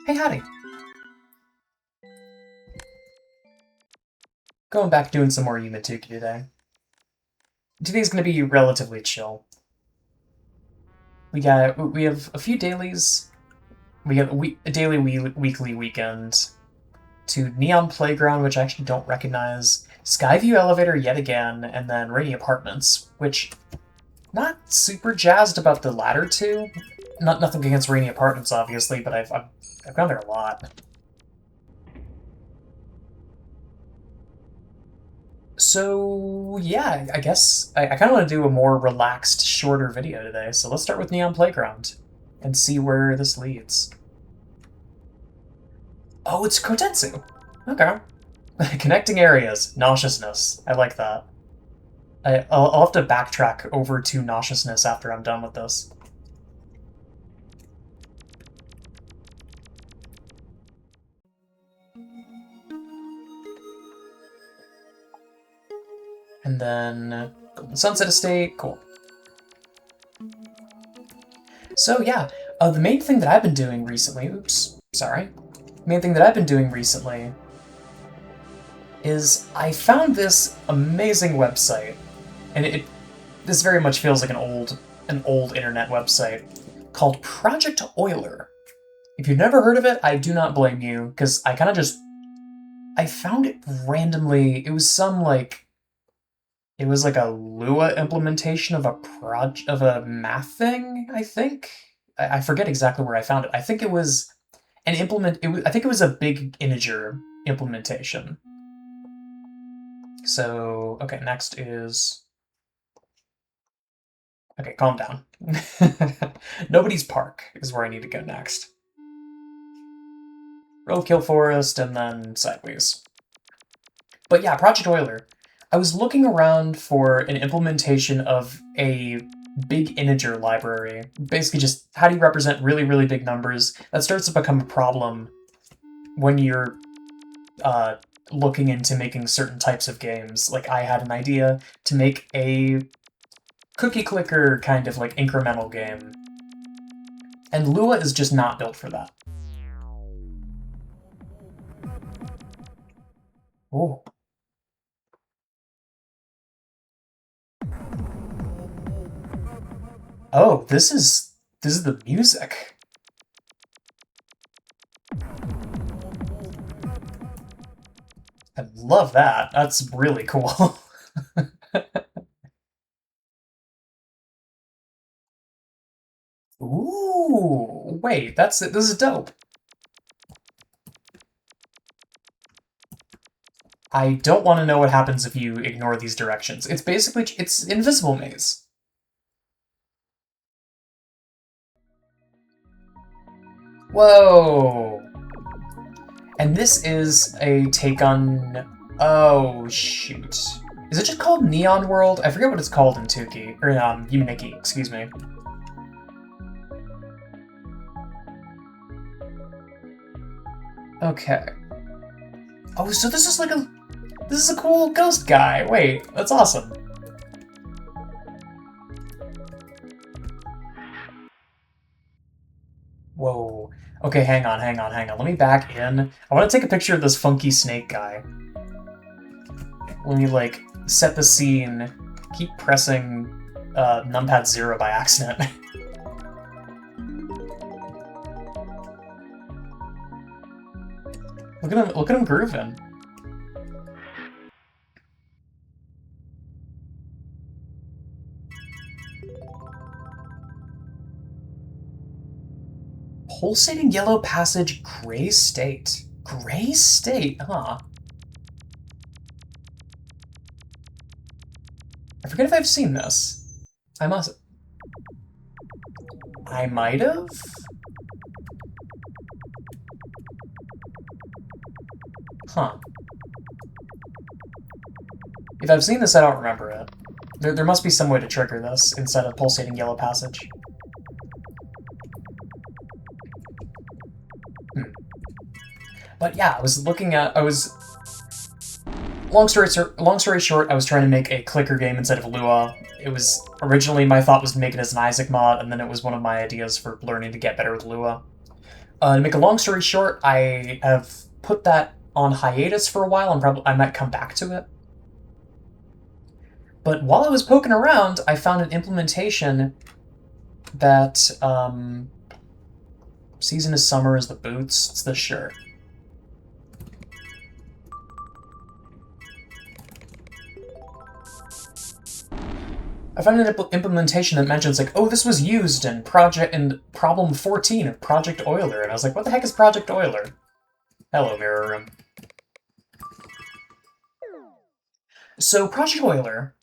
Hey, howdy. Going back doing some more Yumatuki today. Today's gonna be relatively chill. We have a few dailies. We have a daily, weekly, weekend to Neon Playground, which I actually don't recognize. Skyview Elevator yet again, and then Rainy Apartments, which not super jazzed about the latter two. Nothing against Rainy Apartments, obviously, but I've gone there a lot. So, yeah, I guess I kind of want to do a more relaxed, shorter video today, so let's start with Neon Playground and see where this leads. Oh, it's Kotetsu! Okay. Connecting areas. Nauseousness. I like that. I'll have to backtrack over to nauseousness after I'm done with this. And then Golden Sunset Estate, cool. So yeah, the main thing that I've been doing recently, oops, sorry. Main thing that I've been doing recently is I found this amazing website, and this very much feels like an old internet website called Project Euler. If you've never heard of it, I do not blame you, because I found it randomly. It was it was like a Lua implementation of a math thing, I think. I forget exactly where I found it. I think it was an I think it was a big integer implementation. So, okay, next is... Okay, calm down. Nobody's Park is where I need to go next. Roadkill Forest, and then Sideways. But yeah, Project Euler. I was looking around for an implementation of a big integer library. Basically just, how do you represent really, really big numbers? That starts to become a problem when you're looking into making certain types of games. Like, I had an idea to make a cookie clicker kind of like incremental game. And Lua is just not built for that. Ooh. Oh, this is the music. I love that. That's really cool. Ooh, wait, this is dope. I don't want to know what happens if you ignore these directions. It's Invisible Maze. Whoa! And this is a take on... Oh, shoot. Is it just called Neon World? I forget what it's called in Tuki. Or, Yumaniki, excuse me. Okay. Oh, so this is this is a cool ghost guy. Wait, that's awesome. Whoa. Okay, hang on. Let me back in. I want to take a picture of this funky snake guy. Let me, like, set the scene. Keep pressing numpad 0 by accident. Look at him grooving. Pulsating yellow passage, gray state. Gray state, huh? I forget if I've seen this. I must... I might have? Huh. If I've seen this, I don't remember it. There must be some way to trigger this instead of pulsating yellow passage. But yeah, long story short, I was trying to make a clicker game instead of Lua. It was, originally my thought was to make it as an Isaac mod, and then it was one of my ideas for learning to get better with Lua. To make a long story short, I have put that on hiatus for a while, and I might come back to it. But while I was poking around, I found an implementation that season is summer is the boots. It's the shirt. I found an implementation that mentions like, oh, this was used in problem 14 of Project Euler, and I was like, what the heck is Project Euler? Hello, Mirror Room. So Project Euler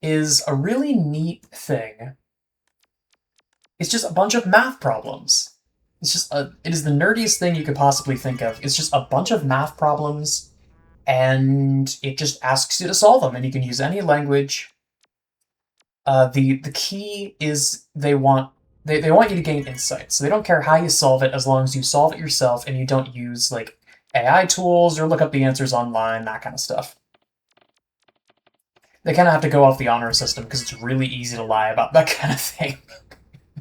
is a really neat thing. It's just a bunch of math problems. It's just it is the nerdiest thing you could possibly think of. It's just a bunch of math problems, and it just asks you to solve them, and you can use any language. The key is they want you to gain insight, so they don't care how you solve it as long as you solve it yourself and you don't use like AI tools or look up the answers online, that kind of stuff. They kind of have to go off the honor system because it's really easy to lie about that kind of thing.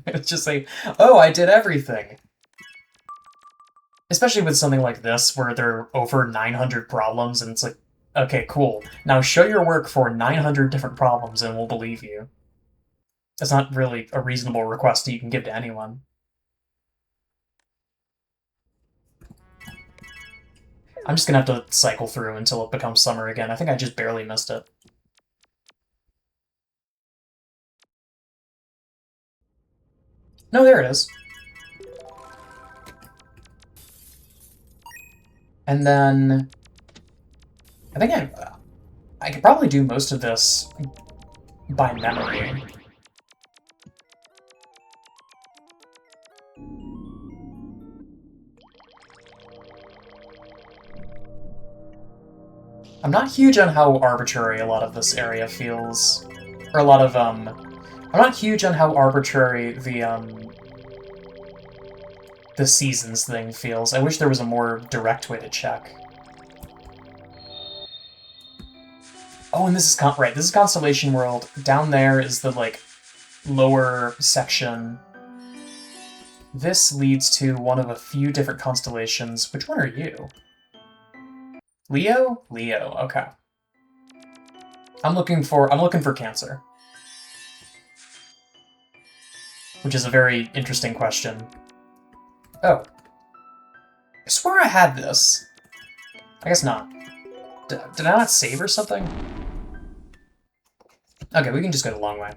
It's just like, oh, I did everything. Especially with something like this where there are over 900 problems and it's like, okay, cool. Now show your work for 900 different problems and we'll believe you. That's not really a reasonable request that you can give to anyone. I'm just gonna have to cycle through until it becomes summer again. I think I just barely missed it. No, there it is. And then I think I could probably do most of this by memory. I'm not huge on how arbitrary a lot of this area feels. Or a lot of, I'm not huge on how arbitrary the seasons thing feels. I wish there was a more direct way to check. Oh, and this is right. This is Constellation World. Down there is the like lower section. This leads to one of a few different constellations. Which one are you? Leo? Leo. Okay. I'm looking for Cancer. Which is a very interesting question. Oh. I swear I had this. I guess not. Did I not save or something? Okay, we can just go the long way.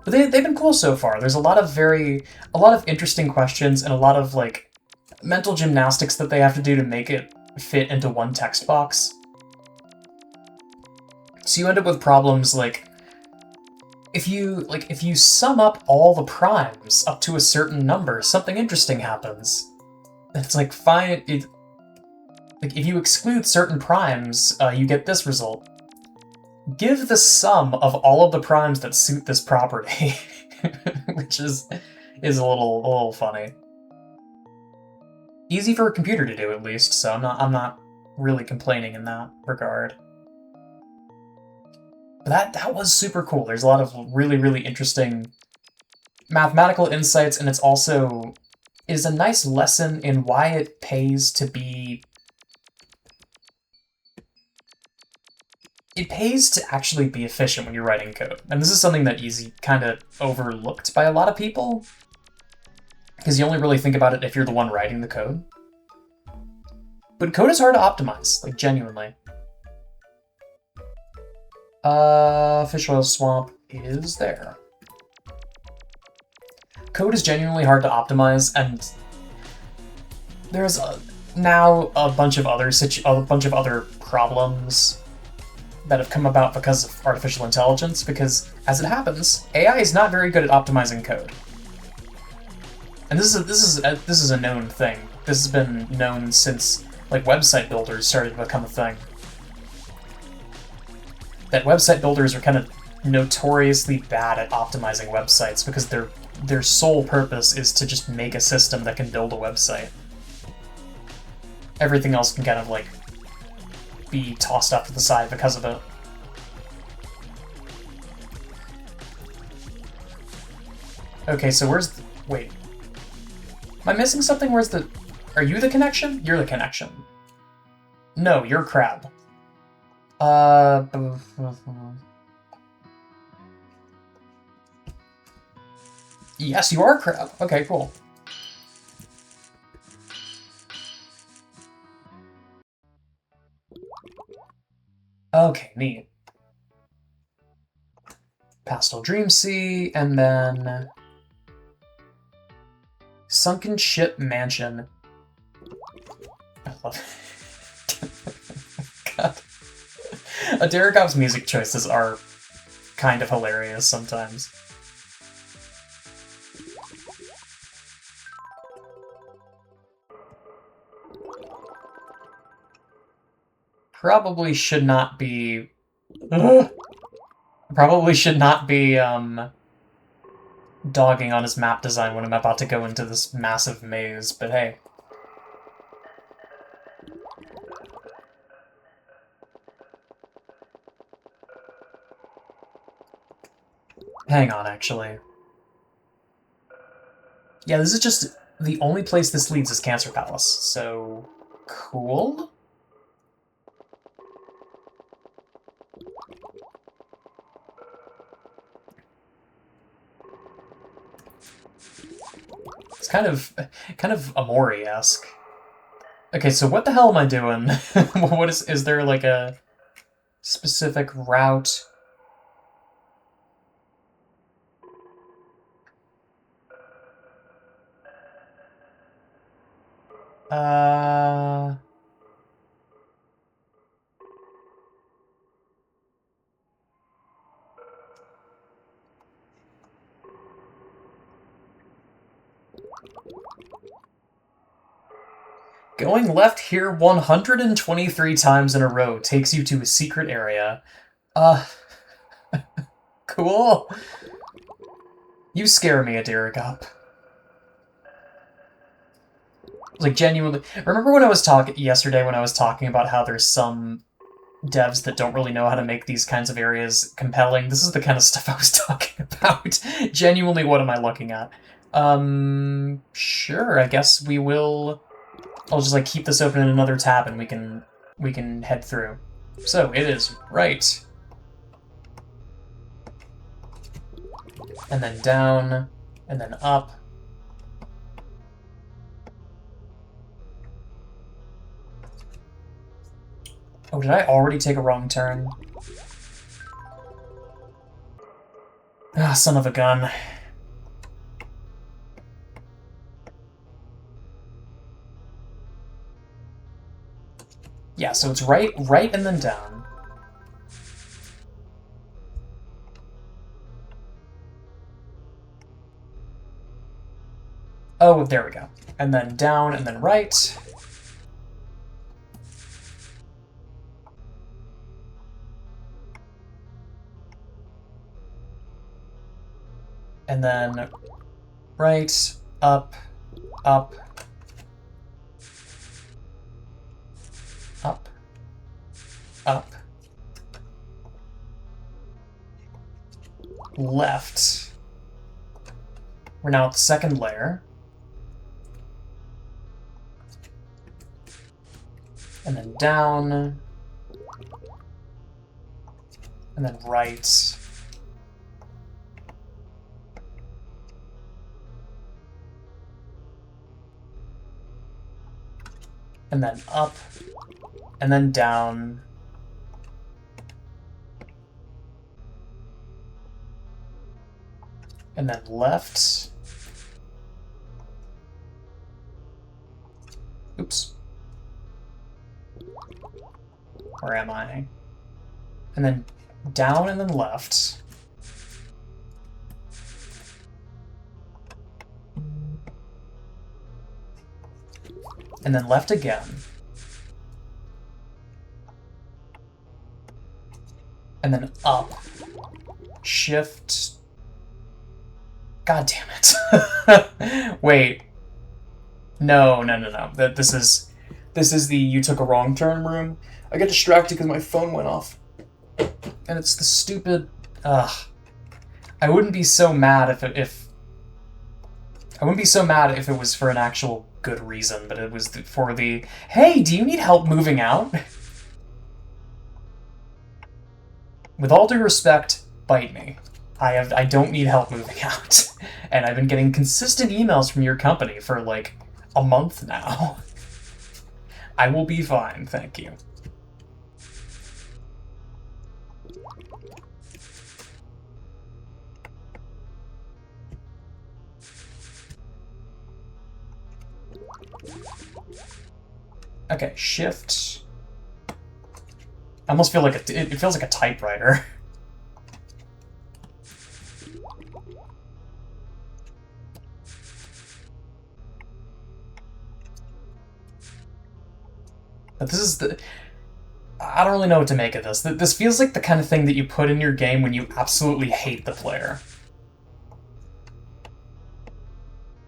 But they've been cool so far. There's a lot of interesting questions and a lot of, like, mental gymnastics that they have to do to make it fit into one text box. So you end up with problems like, if you sum up all the primes up to a certain number, something interesting happens. It's like, fine, like, if you exclude certain primes, you get this result. Give the sum of all of the primes that suit this property, which is a little funny. Easy for a computer to do, at least, so I'm not really complaining in that regard. But that was super cool. There's a lot of really, really interesting mathematical insights, and it is a nice lesson in why it pays to be... It pays to actually be efficient when you're writing code. And this is something that is kind of overlooked by a lot of people, because you only really think about it if you're the one writing the code. But code is hard to optimize, like, genuinely. Fish oil swamp is there. Code is genuinely hard to optimize, and there's now a bunch of other problems that have come about because of artificial intelligence, because, as it happens, AI is not very good at optimizing code. And this is a known thing. This has been known since, like, website builders started to become a thing. That website builders are kind of notoriously bad at optimizing websites because their sole purpose is to just make a system that can build a website. Everything else can kind of, like, be tossed off to the side because of it. Okay, so wait. Am I missing something? Where's the... Are you the connection? You're the connection. No, you're Crab. Yes, you are Crab. Okay, cool. Okay, neat. Pastel Dream Sea, and then... Sunken Ship Mansion. I love it. God. Aediorugap's music choices are kind of hilarious sometimes. Probably should not be... Probably should not be, dogging on his map design when I'm about to go into this massive maze, but hey. Hang on, actually. Yeah, this is just... The only place this leads is Cancer Palace, so... Cool? It's kind of Amori-esque. Okay, so what the hell am I doing? What is there like a specific route? Going left here 123 times in a row takes you to a secret area. Cool. You scare me, aediorugap. Like, genuinely... Remember when I was talking yesterday when I was talking about how there's some devs that don't really know how to make these kinds of areas compelling? This is the kind of stuff I was talking about. Genuinely, what am I looking at? Sure, I guess we will... I'll just, like, keep this open in another tab and we can head through. So, it is right. And then down, and then up. Oh, did I already take a wrong turn? Ah, son of a gun. Yeah, so it's right, and then down. Oh, there we go. And then down, and then right. And then right, up, up, up, up, left. We're now at the second layer. And then down. And then right. And then up. And then down. And then left. Oops. Where am I? And then down and then left. And then left again. And then up. Shift. God damn it. Wait. No. This is the you took a wrong turn room. I got distracted because my phone went off. And it's the stupid... I wouldn't be so mad if I wouldn't be so mad if it was for an actual good reason, but it was for the, hey, do you need help moving out? With all due respect, bite me. I don't need help moving out. And I've been getting consistent emails from your company for like a month now. I will be fine, thank you. Okay, shift. I almost feel like it feels like a typewriter. But this is the... I don't really know what to make of this. This feels like the kind of thing that you put in your game when you absolutely hate the player.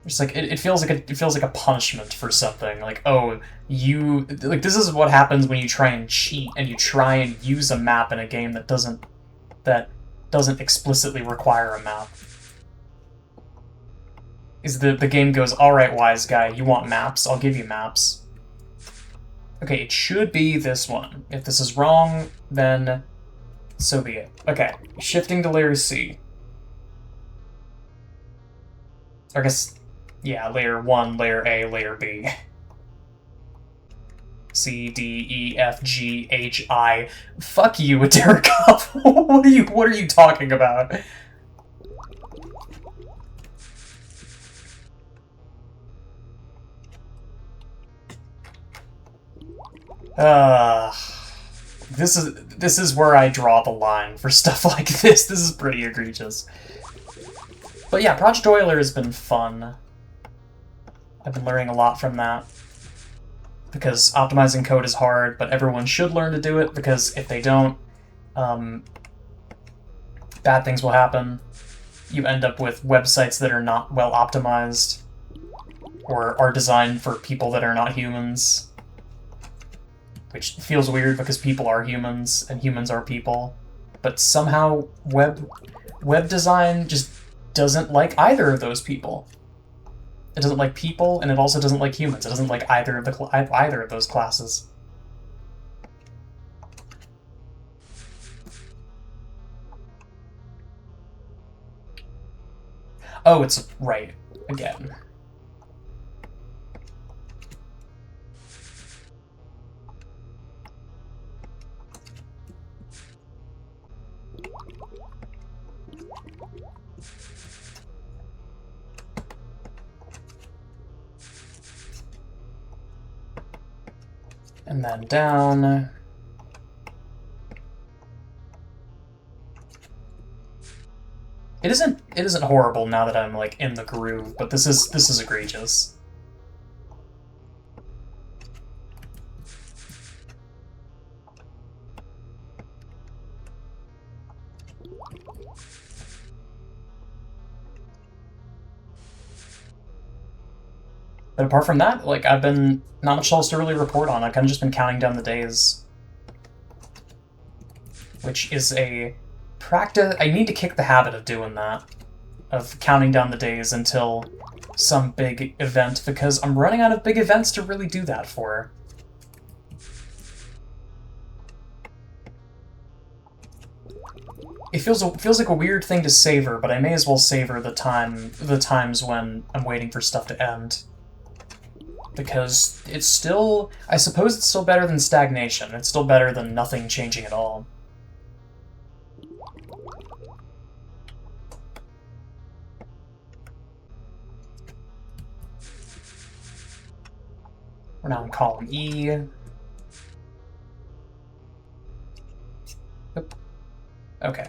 It's like it feels like a punishment for something. Like, oh, you like this is what happens when you try and cheat and you try and use a map in a game that doesn't explicitly require a map. Is the game goes, all right, wise guy, you want maps? I'll give you maps. Okay, it should be this one. If this is wrong, then so be it. Okay, shifting to layer C. Or I guess, yeah, layer 1, layer A, layer B. C, D, E, F, G, H, I. Fuck you, aediorugap. What are you talking about? This is where I draw the line for stuff like this. This is pretty egregious. But yeah, Project Euler has been fun. I've been learning a lot from that. Because optimizing code is hard, but everyone should learn to do it, because if they don't, bad things will happen. You end up with websites that are not well optimized, or are designed for people that are not humans. Which feels weird because people are humans and humans are people. But somehow web design just doesn't like either of those people. It doesn't like people, and it also doesn't like humans. It doesn't like either of those classes. Oh, it's right again. And then down. It isn't horrible now that I'm like in the groove, but this is egregious. But apart from that, like, I've been not much else to really report on. I've kind of just been counting down the days. Which is a practice... I need to kick the habit of doing that. Of counting down the days until some big event, because I'm running out of big events to really do that for. It feels like a weird thing to savor, but I may as well savor the times when I'm waiting for stuff to end. Because it's still... I suppose it's still better than stagnation. It's still better than nothing changing at all. We're now in column E. Oop. Okay.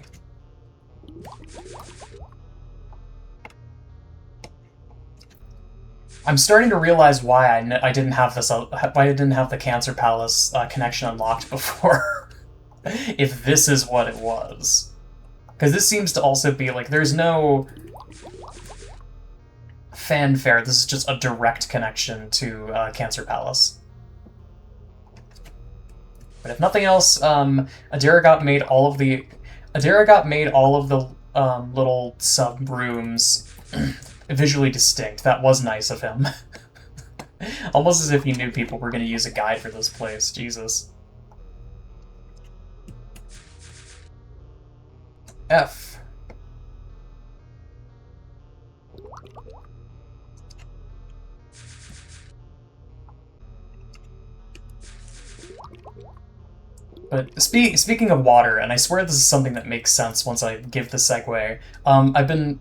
I'm starting to realize why I didn't have this. Why I didn't have the Cancer Palace connection unlocked before. If this is what it was, because this seems to also be like there's no fanfare. This is just a direct connection to Cancer Palace. But if nothing else, aediorugap made all of the little sub rooms visually distinct. That was nice of him. Almost as if he knew people were going to use a guide for this place. Jesus. F. But speaking of water, and I swear this is something that makes sense once I give the segue. I've been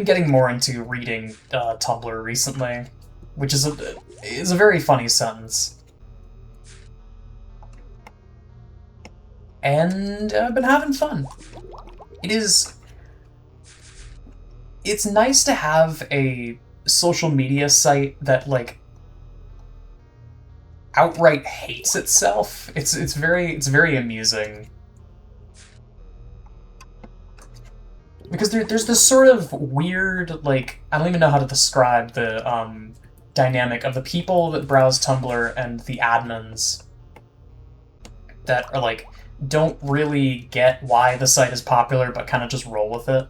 getting more into reading Tumblr recently, which is a very funny sentence. And I've been having fun. It's nice to have a social media site that, like, outright hates itself. It's very amusing. Because there's this sort of weird, like, I don't even know how to describe the dynamic of the people that browse Tumblr and the admins that are like don't really get why the site is popular but kind of just roll with it.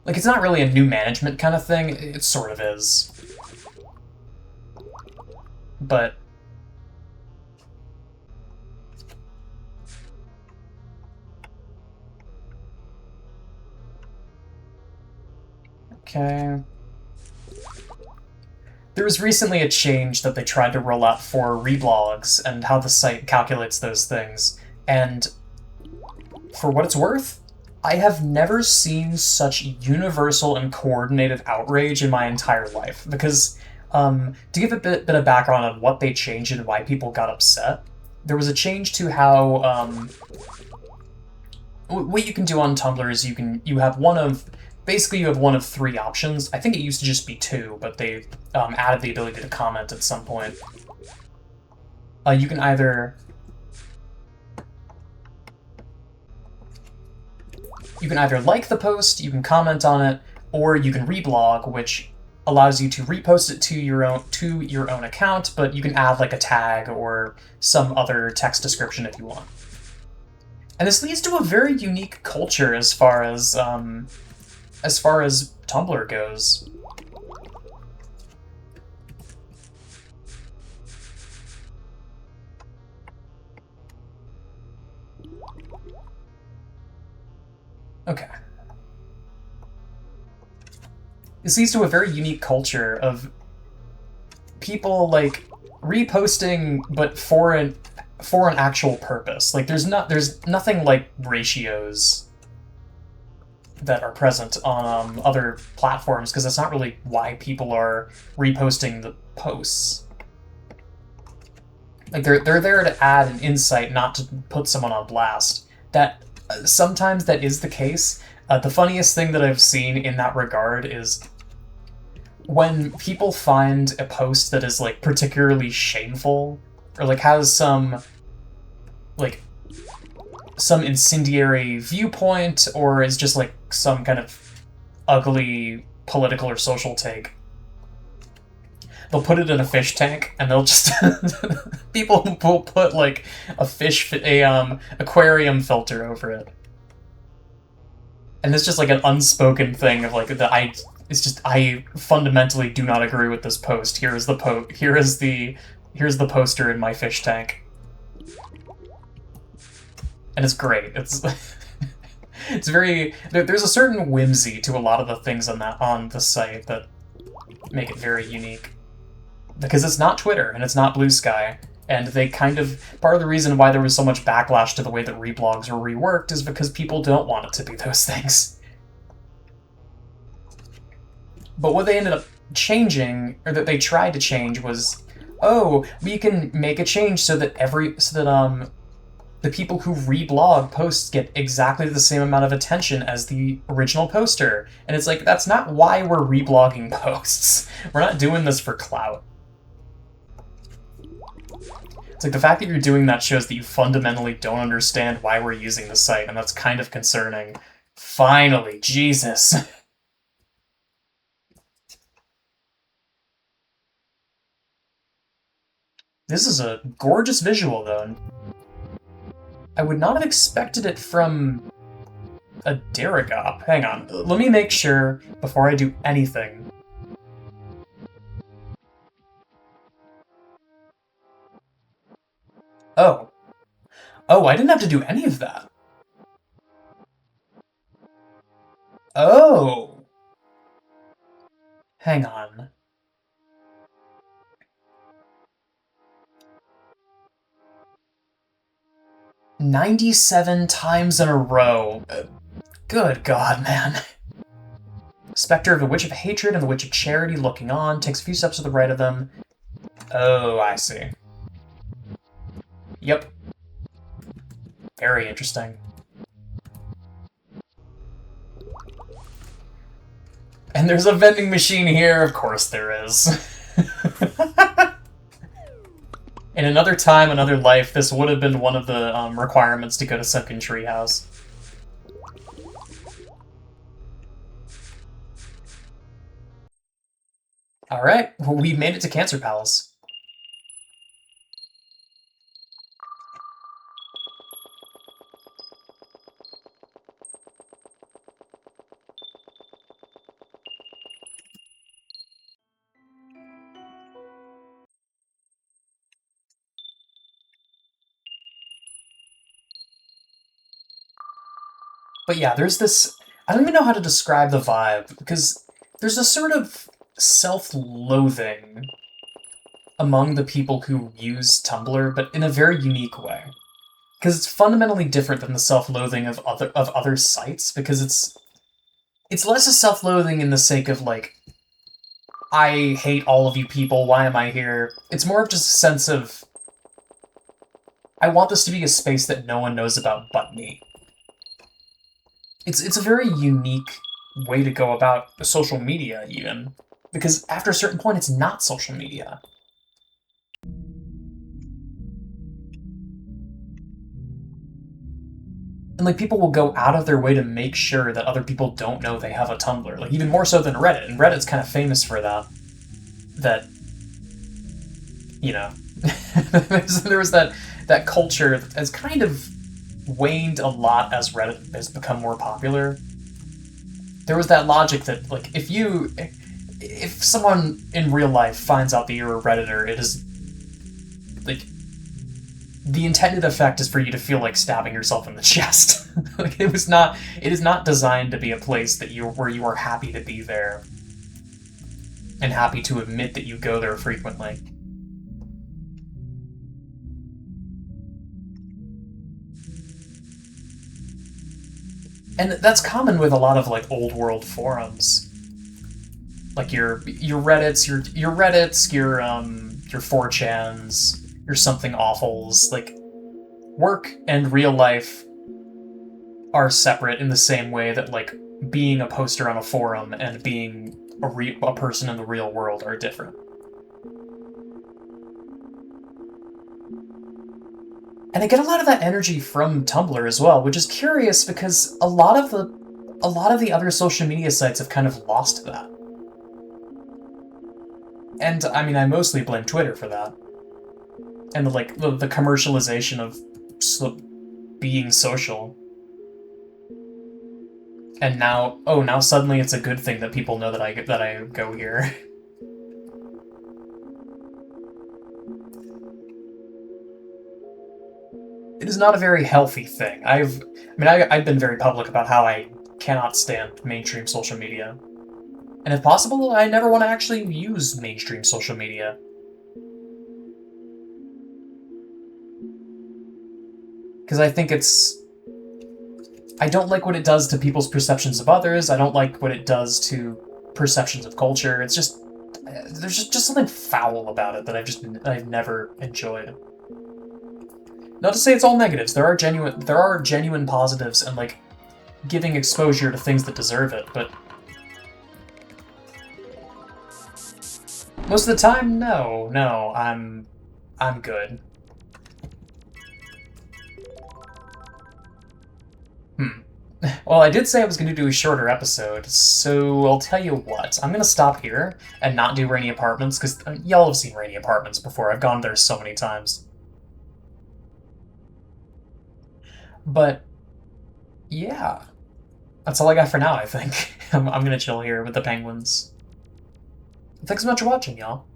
Like, it's not really a new management kind of thing, it sort of is. But okay. There was recently a change that they tried to roll out for reblogs and how the site calculates those things. And for what it's worth, I have never seen such universal and coordinated outrage in my entire life. Because, to give a bit of background on what they changed and why people got upset, there was a change to how, what you can do on Tumblr is you have one of three options. I think it used to just be two, but they added the ability to comment at some point. You can either like the post, you can comment on it, or you can reblog, which allows you to repost it to your own account, but you can add like a tag or some other text description if you want. And this leads to a very unique culture as far as Tumblr goes. Okay. This leads to a very unique culture of people, like, reposting, but for an actual purpose. Like, there's nothing like ratios that are present on other platforms, because that's not really why people are reposting the posts. Like, they're there to add an insight, not to put someone on blast. That sometimes that is the case. The funniest thing that I've seen in that regard is when people find a post that is, like, particularly shameful, or, like, has some incendiary viewpoint, or is just, like, some kind of ugly political or social take. They'll put it in a fish tank, and they'll just... people will put, like, aquarium filter over it. And it's just, like, an unspoken thing of, like, I fundamentally do not agree with this post. Here's the poster in my fish tank. And it's great. It's very... There's a certain whimsy to a lot of the things on the site that make it very unique. Because it's not Twitter, and it's not Blue Sky, and they kind of... Part of the reason why there was so much backlash to the way that reblogs were reworked is because people don't want it to be those things. But what they ended up changing, or that they tried to change, was, oh, we can make a change so that the people who reblog posts get exactly the same amount of attention as the original poster. And it's like, that's not why we're reblogging posts. We're not doing this for clout. It's like, the fact that you're doing that shows that you fundamentally don't understand why we're using the site, and that's kind of concerning. Finally, Jesus. This is a gorgeous visual, though. I would not have expected it from aediorugap. Hang on. Let me make sure before I do anything. Oh. Oh, I didn't have to do any of that. Oh. Hang on. "97 times in a row. Good God, man. Spectre of the Witch of Hatred and the Witch of Charity looking on, takes a few steps to the right of them. Oh, I see. Yep. Very interesting. And there's a vending machine here, of course there is. In another time, another life, this would have been one of the requirements to go to Sunken Treehouse. Alright, well, we made it to Cancer Palace. But yeah, there's this... I don't even know how to describe the vibe, because there's a sort of self-loathing among the people who use Tumblr, but in a very unique way. Because it's fundamentally different than the self-loathing of other sites, because it's less a self-loathing in the sake of, like, I hate all of you people, why am I here? It's more of just a sense of, I want this to be a space that no one knows about but me. It's a very unique way to go about social media, even. Because after a certain point, it's not social media. And, like, people will go out of their way to make sure that other people don't know they have a Tumblr. Like, even more so than Reddit. And Reddit's kind of famous for that. That, you know, there was that culture that has kind of waned a lot as Reddit has become more popular. There was that logic that, like, if someone in real life finds out that you're a Redditor, it is, like, the intended effect is for you to feel like stabbing yourself in the chest. Like, it is not designed to be a place where you are happy to be there and happy to admit that you go there frequently. And that's common with a lot of, like, old world forums. Like your Reddits, your 4chans, your something awfuls. Like, work and real life are separate in the same way that, like, being a poster on a forum and being a person in the real world are different. And I get a lot of that energy from Tumblr as well, which is curious because a lot of the other social media sites have kind of lost that. And I mean, I mostly blame Twitter for that. And the commercialization of being social. And now suddenly it's a good thing that people know that I go here. It is not a very healthy thing. I've been very public about how I cannot stand mainstream social media. And if possible, I never want to actually use mainstream social media. Because I think I don't like what it does to people's perceptions of others, I don't like what it does to perceptions of culture. It's just... there's just something foul about it that I've never enjoyed. Not to say it's all negatives. There are genuine positives and, like, giving exposure to things that deserve it, but most of the time, no, I'm good. Well, I did say I was going to do a shorter episode, so I'll tell you what. I'm going to stop here and not do Rainy Apartments, because y'all have seen Rainy Apartments before. I've gone there so many times. But, yeah. that's all I got for now, I think. I'm gonna chill here with the penguins. Thanks so much for watching, y'all.